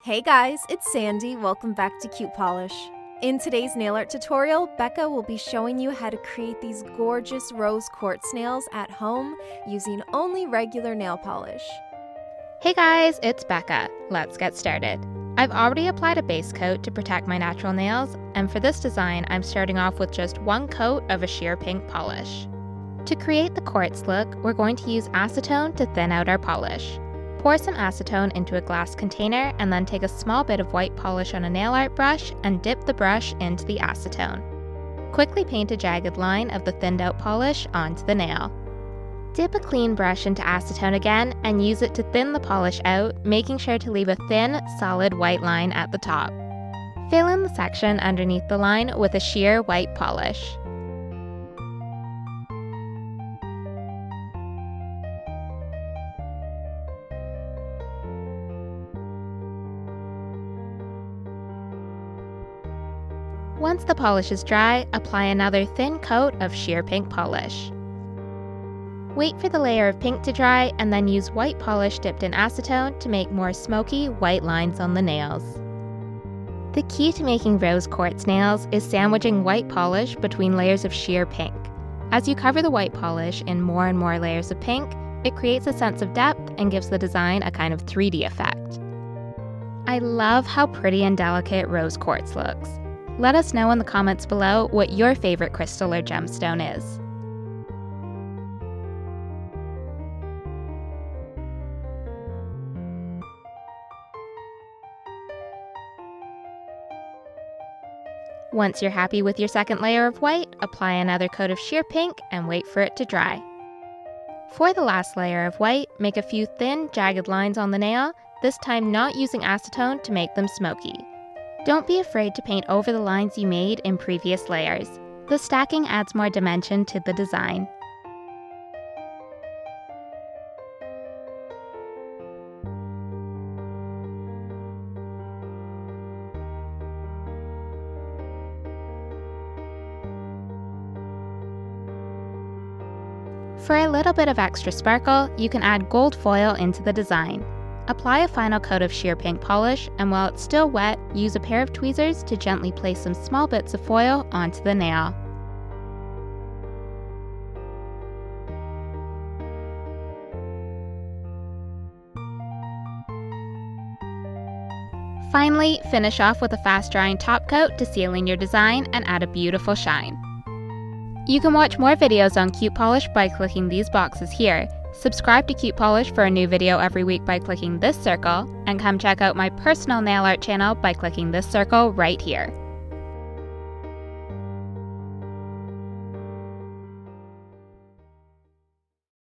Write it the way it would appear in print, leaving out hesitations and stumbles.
Hey guys, it's Sandy. Welcome back to Cute Polish. In today's nail art tutorial, Becca will be showing you how to create these gorgeous rose quartz nails at home using only regular nail polish. Hey guys, it's Becca. Let's get started. I've already applied a base coat to protect my natural nails, and for this design, I'm starting off with just one coat of a sheer pink polish. To create the quartz look, we're going to use acetone to thin out our polish. Pour some acetone into a glass container and then take a small bit of white polish on a nail art brush and dip the brush into the acetone. Quickly paint a jagged line of the thinned out polish onto the nail. Dip a clean brush into acetone again and use it to thin the polish out, making sure to leave a thin, solid white line at the top. Fill in the section underneath the line with a sheer white polish. Once the polish is dry, apply another thin coat of sheer pink polish. Wait for the layer of pink to dry and then use white polish dipped in acetone to make more smoky white lines on the nails. The key to making rose quartz nails is sandwiching white polish between layers of sheer pink. As you cover the white polish in more and more layers of pink, it creates a sense of depth and gives the design a kind of 3D effect. I love how pretty and delicate rose quartz looks. Let us know in the comments below what your favorite crystal or gemstone is. Once you're happy with your second layer of white, apply another coat of sheer pink and wait for it to dry. For the last layer of white, make a few thin, jagged lines on the nail, this time not using acetone to make them smoky. Don't be afraid to paint over the lines you made in previous layers. The stacking adds more dimension to the design. For a little bit of extra sparkle, you can add gold foil into the design. Apply a final coat of sheer pink polish, and while it's still wet, use a pair of tweezers to gently place some small bits of foil onto the nail. Finally, finish off with a fast-drying top coat to seal in your design and add a beautiful shine. You can watch more videos on Cute Polish by clicking these boxes here. Subscribe to Cute Polish for a new video every week by clicking this circle, and come check out my personal nail art channel by clicking this circle right here.